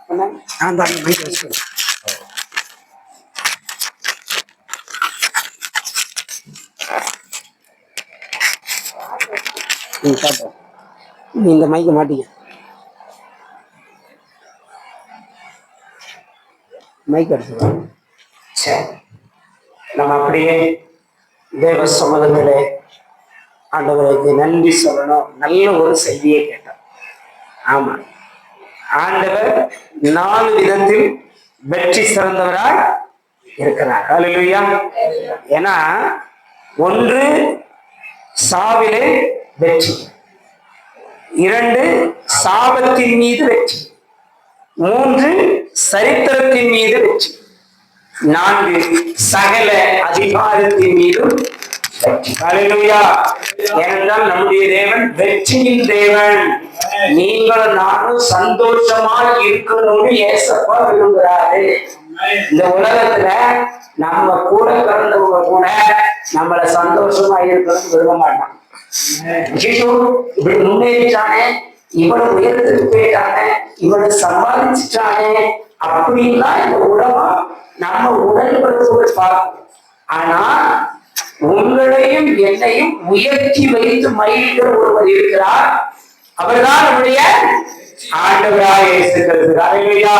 அந்த மைக் வச்சு இந்த மைக்க மாட்டீங்க, மைக் அடிச்சுருவாங்க. சரி, நம்ம அப்படியே தேவ சமூகத்திலே ஆண்டவருக்கு நன்றி சொல்லணும். நல்ல ஒரு செய்தியை கேட்டோம். ஆமா, ஆண்டவர் 4 விதத்தில் வெற்றி சிறந்தவராய் இருக்கிறார். ஹல்லேலூயா. ஏன்னா 1 சாவிலே வெற்றி, 2 சாபத்தின் மீது வெற்றி, 3 சரித்திரத்தின் மீது வெற்றி, 4 சகல அதிகாரத்தின் மீதும் வெற்றி. ஹல்லேலூயா. ஏனென்றால் நம்முடைய தேவன் வெற்றியின் தேவன். நீங்களும் நானும் சந்தோஷமாக இருக்கணும்னு ஏசப்பா விரும்புகிறாரு. இந்த உலகத்துல நம்ம கூட பிறந்தவங்க கூட நம்மள சந்தோஷமா இருக்கணும்னு விரும்ப மாட்டாங்க. இப்படி முன்னேறிட்டானே, இவ்வளவு உயரத்துக்கு போயிட்டானே, இவ்வளவு சம்பாதிச்சுட்டானே அப்படின்னா இந்த உலகம் நம்ம உடல் பார்க்கும். ஆனா உங்களையும் என்னையும் உயர்த்தி வைத்து மகிழ்கிற ஒருவர் இருக்கிறார். அவர்தான் நம்முடைய ஆண்டவராக இயேசு கிறிஸ்து. ஹல்லேலூயா.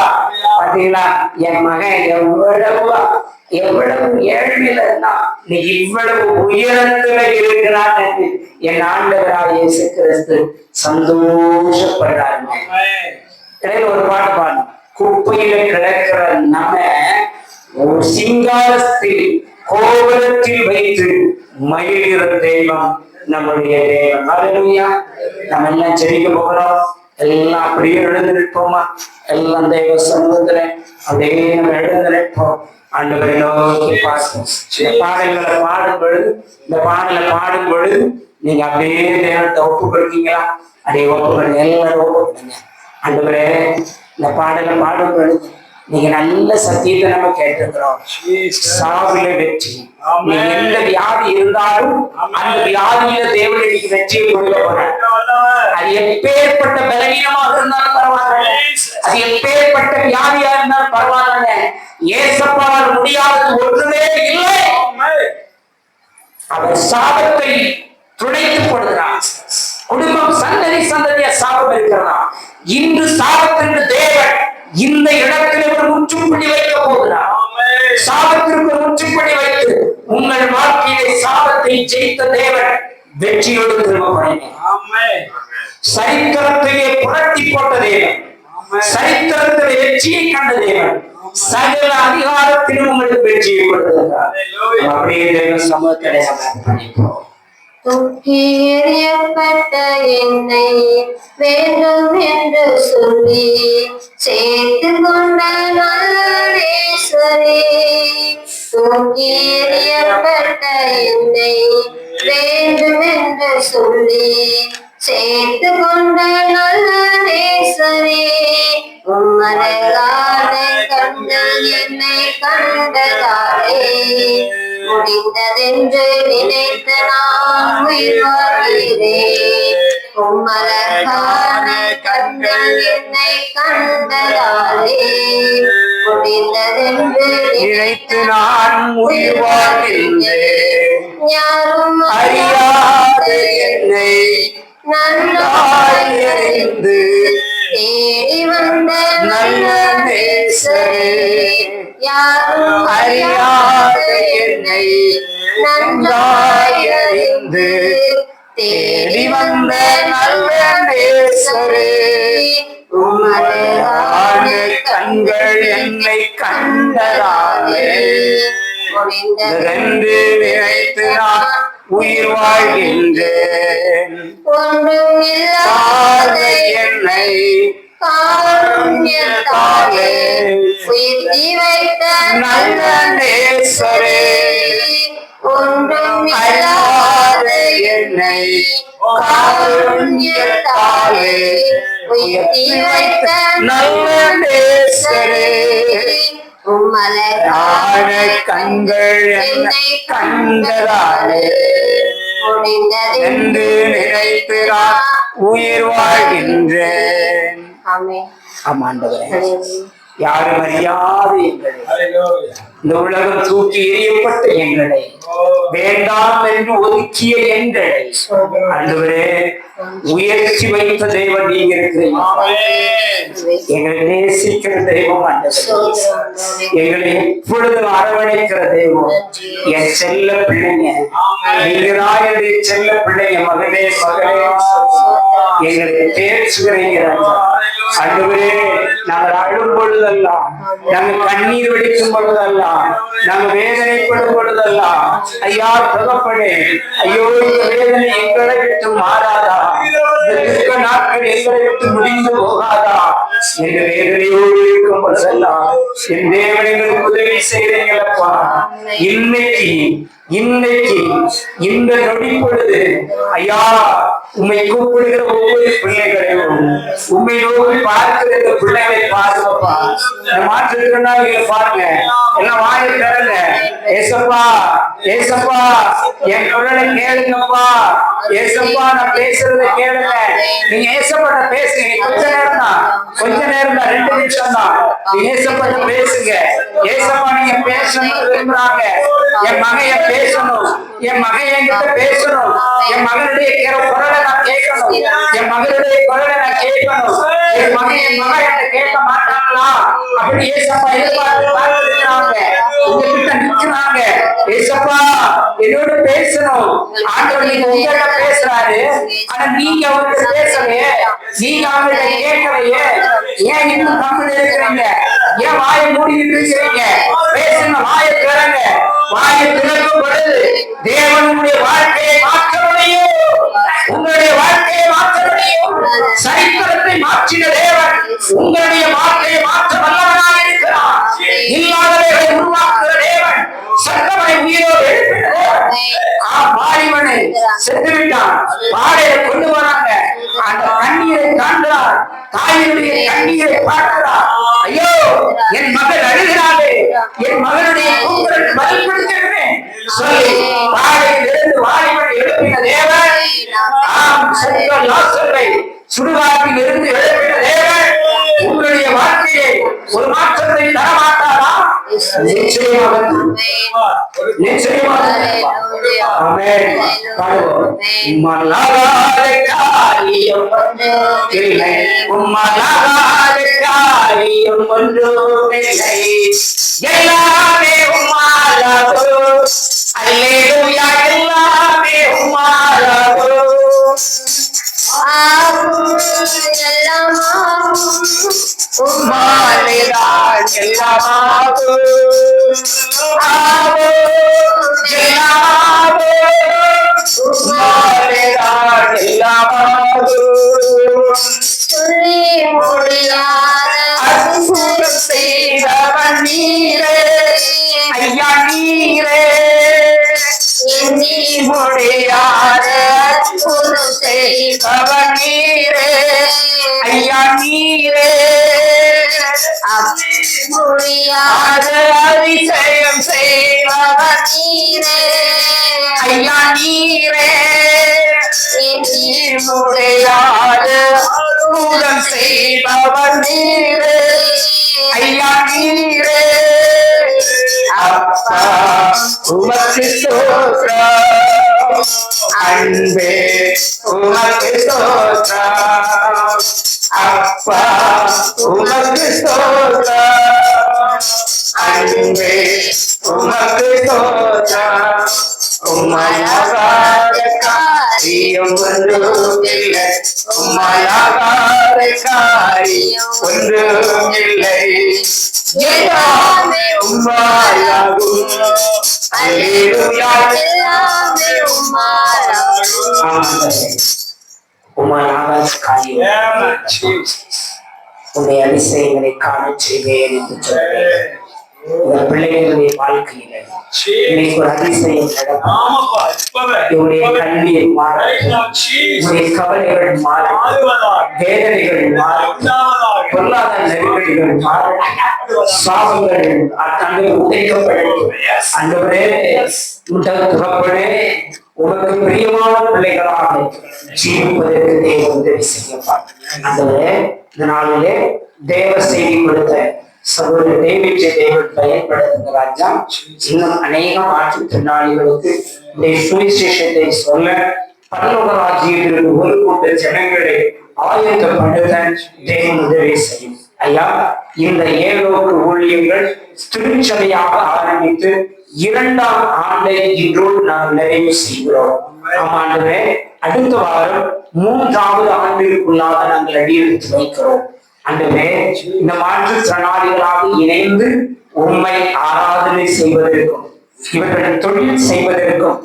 பாத்தீங்களா, என் மகன் எவ்வளவு ஏழ்மையில இருந்தா நீ இவ்வளவு உயரத்துல இருக்கிறான் என்று என் ஆண்டவராக இயேசு கிறிஸ்து சந்தோஷப்படுறாங்க. ஒரு பாட்டு பாடணும். குப்பையில கிடக்கிற நம்ம ஒரு சிங்காரத்தில் கோபுரத்தில் வைத்து மகிழ்கிற தெய்வம் நம்முடைய தேவன். ஹல்லேலூயா. நம்ம எல்லாம் செடிக்க போகிறோம். எல்லாம் அப்படியே எழுந்து நிற்போமா? எல்லாம் தெய்வ சமூகத்துல அப்படியே நம்ம எழுந்து நிற்போம். ஆண்டவரை நோக்கி பார்ப்போம். இந்த பாடல்களை பாடும் பொழுது நீங்க அப்படியே தேவத்தை ஒப்புக்கொடுக்கீங்களா? அப்படியே ஒப்புக்கொடுங்க, எல்லாரும் ஒப்புக்கொடுங்க. ஆண்டவரே, இந்த பாடலை பாடும் பொழுது நீங்க நல்ல சத்தியத்தை நம்ம கேட்டிருக்கிறோம். சாவில வெற்றி. நீ எந்த வியாதி இருந்தாலும் அந்த வியாதியில தேவன் இன்னைக்கு வெற்றியை கொடுக்க போறேன். அது எப்பேற்பட்ட பலவீனமாக இருந்தாலும் பரவாயில்ல, அது எப்பேற்பட்ட வியாதியா இருந்தாலும் பரவாயில்ல, ஏசப்பாவால் முடியாதது ஒன்றுமே இல்லை. அவர் சாபத்தை துடைத்து போடுகிறார். குடும்பம் சந்ததியா சாபம் இருக்கிறதா? இன்று சாபத்திற்கு தேவன் இந்த இடத்தில் ஒரு முற்றுப்புள்ளி வைக்க போகிறார். சாபத்திற்கு ஒரு முற்றுப்புள்ளி வைத்து உங்கள் வாழ்க்கையிலே சாபத்தை ஜெயித்த தேவன் வெற்றியோடு திரும்பப்படுங்க. சரித்திரத்தையே புரட்டி போட்ட தேவன், சரித்திரத்திலே வெற்றியை கண்ட தேவன் சகல அதிகாரத்திலும் உங்களுக்கு வெற்றியை கொடுத்திருக்கிறார். அப்படியே தேவ சமூகத்திலே பண்ணிப்போம். தூக்கி எறியப்பட்ட என்னை வேண்டும் என்று சொல்லி சேர்த்து கொண்ட நல்லேஸ்வரே, தூக்கி எறியப்பட்ட என்னை வேண்டும் என்று சொல்லி சேர்த்து கொண்ட நல்லேஸ்வரே, உம்மழகான கண்கள் என்னை கண்டதாலே முடிந்ததென்று நினைத்து நான் உயிர் வாழ்கிறேன். உம்மழகான கண்கள் என்னை கண்டதாலே முடிந்ததென்று நினைத்து நான் உயிர் வாழ்கிறேன். யாரும் அறியாத என்னை நன்றாய் அறிந்து தேடி வந்த நல்ல நேசரே, யாரும் அறியாத என்னை நன்றாய் அறிந்து தேடி வந்த நல்ல நேசரே, உம்மழகான கண்கள் என்னை கண்டதாலே முடிந்ததென்று நினைத்து நான் உயிர் வாழ்கின்றேன். ஒன்றும் இல்லாத என்னை காருண்யத்தாலே உயர்த்தி வைத்த நல்ல நேசரே, ஒன்றும் இல்லாத என்னை காருண்யத்தாலே உயர்த்தி வைத்த நல்ல நேசரே, உம்மழகான கண்கள் என்னை கண்டதாலே முடிந்ததென்று நினைத்து நான் உயிர் வாழ்கின்றேன். ஆமா ஆண்டவரே, யாரும் அறியாத எங்களை, இந்த உலகம் தூக்கி எறியப்பட்ட எங்களை, வேண்டாம் என்று ஒதுக்கிய எங்களை ஆண்டவரே உயர்த்தி வைத்த தெய்வம் நீங்க இருக்கிறீங்க. எங்களை நேசிக்கிற தெய்வம் ஆண்டவரே, எங்களை எப்பொழுதும் அரவணைக்கிற தெய்வம். என் செல்ல பிள்ளைங்க நீங்கதான், என்னுடைய செல்ல பிள்ளைங்க, மகனே மகளே எங்களை தேர்ச்சுகிறீங்க ஆண்டவரே. நாங்கள் அழும் பொழுதெல்லாம், நாங்கள் கண்ணீர் வெடிக்கும் பொழுதெல்லாம், நாங்கள் வேதனைப்படும் பொழுதெல்லாம், ஐயா தகப்பனே, ஐயோ இந்த வேதனை எங்களை விட்டு மாறாதா, இந்த நாட்கள் எங்களை விட்டு முடிந்து போகாதா என்ற வேதனையோடு இருக்கும் பொழுதெல்லாம் என் தேவனைகளுக்கு உதவி செய்கிறீங்களப்பா. இன்னைக்கு இந்த நொடி பொழுது ஐயா உண்மை கூப்பிடுகிற ஒவ்வொரு பிள்ளைகளையும், உண்மை நோக்கி பார்க்கிற இந்த பிள்ளைகளை பாருங்கப்பா. மாற்றுத்திறனாளிகளை பாருங்க, எல்லாம் வாயை தரல. ஏசப்பா ஏசப்பா என் குரலை கேளுங்கப்பா. ஏசப்பா நான் பேசுறதை கேளுங்க. நீங்க ஏசப்பட்ட பேசுங்க. கொஞ்ச நேரம் தான் 2 நிமிஷம் தான். நீங்க ஏசப்பட்ட பேசுங்க. ஏசப்பா நீங்க பேசணும் விரும்புறாங்க. என் மகைய பேசணும், என் மகன் என்கிட்ட பேசணும், என் மகனுடைய குரலை நான் கேட்கணும், என் மகனுடைய குரலை நான் கேட்கணும். என் மகன் என்கிட்ட கேட்க மாட்டாங்களா அப்படி ஏசப்பா எதிர்பார்த்து பார்த்துருக்கிறாங்க. உங்ககிட்ட நிக்கிறாங்க. ஏசப்பா என்னோட பேசணும். ஆண்டவர் நீங்க உங்ககிட்ட பேசுறாரு, ஆனா நீங்க அவர்கிட்ட பேசலையே, நீங்க அவங்ககிட்ட கேட்கலையே. ஏன் இன்னும் கம்மல் இருக்கிறீங்க? ஏன் வாயை மூடிக்கிட்டு இருக்கிறீங்க? பேசுங்க, வாயை திறங்க. வாயை திறக்கும் பொழுது தேவனுடைய வாழ்க்கையை மாற்ற முடியும். உங்களுடைய வாழ்க்கையை மாற்ற முடியும். சரித்திரத்தை மாற்றின தேவன் உங்களுடைய வாழ்க்கையை மாற்ற வல்லவனாக இருக்கிறார். இல்லாதவர்களை உருவாக்குகிற தேவன், சட்டமனை உயிரோடு எழுப்பின தேவன். வாலிபனை செத்துவிட்டான், பாடையை கொண்டு வராங்க. அந்த கண்ணீரை காண்கிறார், தாயினுடைய கண்ணீரை பார்க்கிறார். ஐயோ என் மகள் அழுகிறாளே, என் மகனுடைய கூக்குரலுக்கு பதில் கொடுக்கிறேன் சொல்லி பாடையிலிருந்து வாலிபனை எழுப்பின தேவன். சுடுகாட்டில் இருந்து எழுப்பின தேவன் உங்களுடைய வாழ்க்கையை ஒரு மாற்றத்தை தரமாட்டாரா? நிச்சயமாக காரியம் இல்லை, காரியம் ஒன்றுமில்லை, எல்லாமே உம்மாலாகோ. அல்லேலூயா, எல்லாமே உம்மாலாகோ. உம்மாலேதான் எல்லாமாகும். உம்மாலேதான் எல்லாமாகும். சொல்லி முடியாத அற்புதம் செய்தவன் நீரே, ஐயா நீரே. எண்ணி முடியாத அற்புதம் செய்தவன் நீரே, ஐயா நீரே. முடியாத அதிசயம் செய்தவன் நீரே, ஐயா நீரே. எண்ணி முடியாத அற்புதம் செய்பவன் நீரே, ஐயா நீரே. அப்பா உமக்கு ஸ்தோத்திரம், அன்பே உமக்கு ஸ்தோத்திரம். அப்பா உமக்கு ஸ்தோத்திரம், அன்பே உமக்கு ஸ்தோத்திரம். உம்மாலாகாத காரியம் ஒன்றுமில்லை, உம்மாலாகாத காரியம் ஒன்றுமில்லை, எல்லாமே உம்மாலாகும். அல்லேலூயா, எல்லாமே உம்மாலாகும். உம்மாலாகாத காரியம் உன்னுடைய அதிசயங்களை காண செய்வேன் என்று சொன்னேன். இந்த பிள்ளைகளுடைய வாழ்க்கையில இன்னைக்கு ஒரு அதிசயம் நடக்கும். இவருடைய கல்வியை மாறும், இவருடைய கவலைகள் மாறும், வேதனைகள் மாறும், பொருளாதார நெருக்கடிகள் மாறும், சாபங்கள் அத்தனை உதைக்கப்படும். அந்தவரே புறப்படே உனக்கு பிரியமான பிள்ளைகளாக ஜீவிப்பதற்கு தேவன் உதவி செய்யப்பா. அந்தவரே இந்த நாளிலே தேவ செய்தி கொடுத்த சகோதரர் டேவிட் தேவன் பயன்படுத்துங்க ராஜா. இன்னும் அநேக மாற்றுத்திறனாளிகளுக்கு இந்த சுவிசேஷத்தை சொல்ல பரலோக ராஜ்யத்திற்கு ஒரு கூட்ட ஜனங்களை ஆயத்தப்படுத்த தேவன் உதவி செய்யும். ஐயா, இந்த ஏழோக்கு ஊழியங்கள் திருச்சபையாக ஆரம்பித்து 2ஆம் ஆண்டை இன்றோடு நாம் நிறைவு செய்கிறோம். ஆமாண்டவே, அடுத்த வாரம் 3வது ஆண்டிற்குள்ளாக நாங்கள் அடியெடுத்து வைக்கிறோம். ஆண்டவே, இந்த மாற்றுத்திறனாளிகளாக இணைந்து உண்மை ஆராதனை செய்வதற்கும் இவர்கள் தொழில் செய்வதற்கும்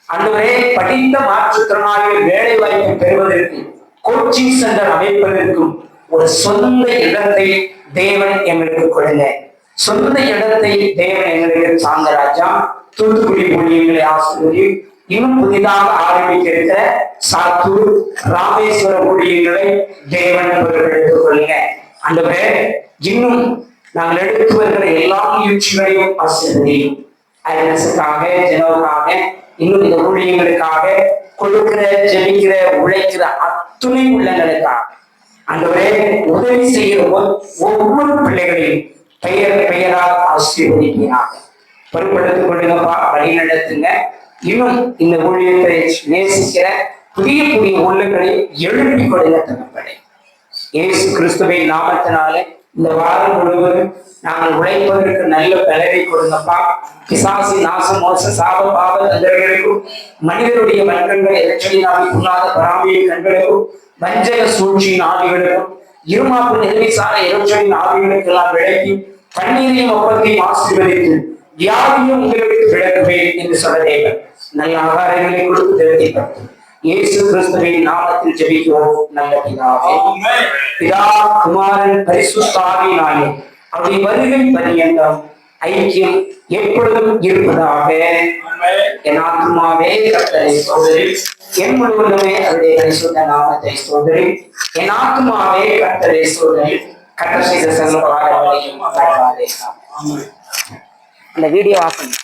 ஆண்டவரே படித்த மாற்றுத்திறனாளிகள் வேலை வாய்ப்பு பெறுவதற்கும் கோச்சிங் சென்டர் அமைப்பதற்கும் ஒரு சொந்த இடத்தை தேவன் எங்களுக்கு கொடுங்க. சொந்த இடத்தை தேவன் எங்களுக்கு சார்ந்த ராஜா. தூத்துக்குடி ஊழியர்களை ஆசிரியர் இன்னும் புதிதாக ஆரம்பிக்க இருக்கிற சாத்தூர் ராமேஸ்வர ஊழியர்களை தேவன் எடுத்துக் கொள்ளுங்க. ஆண்டவரே, இன்னும் நாங்கள் எடுத்து வருகிற எல்லா முயற்சிகளையும் ஆசீர்வதியும். அரசுக்காக ஜனவுக்காக இன்னும் இந்த ஊழியர்களுக்காக கொடுக்கிற ஜெபிக்கிற உழைக்கிற அத்துணை உள்ளங்களுக்காக ஆண்டவரே உதவி செய்கிற ஒவ்வொரு பிள்ளைகளையும் பெயர் பெயராக ஆசீர்வதிக்கிறாங்க. பொறுப்படுத்திக் கொள்ளுங்கப்பா, வழி நடத்துங்க. இன்னும் இந்த ஊழியத்தை நேசிக்கிற புதிய புதிய உள்ளங்களை எழுப்பி கொடுங்க தகப்பனே. இயேசு கிறிஸ்துவின் நாமத்தினாலே இந்த வாரம் முழுவதும் நாங்கள் உழைப்பதற்கு நல்ல பலனை கொடுங்கப்பா. பிசாசி நாச மோச சாப பாவ தந்திரங்களுக்கும் மனிதனுடைய வர்க்கங்கள் எதிர்ச்சலினாவிக்குள்ளாத பராமிய கண்களுக்கும் வஞ்சக சூழ்ச்சியின் ஆவிகளுக்கும் இருமாப்பு நெருமிசார எதிர்ச்சலின் ஆவிகளுக்கு எல்லாம் விளக்கி தண்ணீரையும் ஒப்பத்தையும் ஆசீர்வதித்து வியாதியும் உங்களுக்கு விளக்குவேன் என்று சொல்ல தேவன் நல்ல ஆகாரங்களை கொடுத்து திருப்திப்படுத்தும். இயேசு கிறிஸ்துவின் நாமத்தில் ஜெபிக்கிறோம் நல்ல பிதாவே. பிதா குமாரன் பரிசுத்த ஆவியினாலே அவருடைய வருகை பரியந்தம் ஐக்கியம் எப்பொழுதும் இருப்பதாக. என் ஆத்மாவே கர்த்தரை ஸ்தோத்திரி, என் முழுவதுமே அவருடைய பரிசுத்த நாமத்தை ஸ்தோத்திரி. என் ஆத்மாவே கர்த்தரை ஸ்தோத்திரி, கர்த்தர் செய்த சகல உபகாரங்களையும் மறவாதே. அந்த வீடியோ ஆஃப் பண்ணு.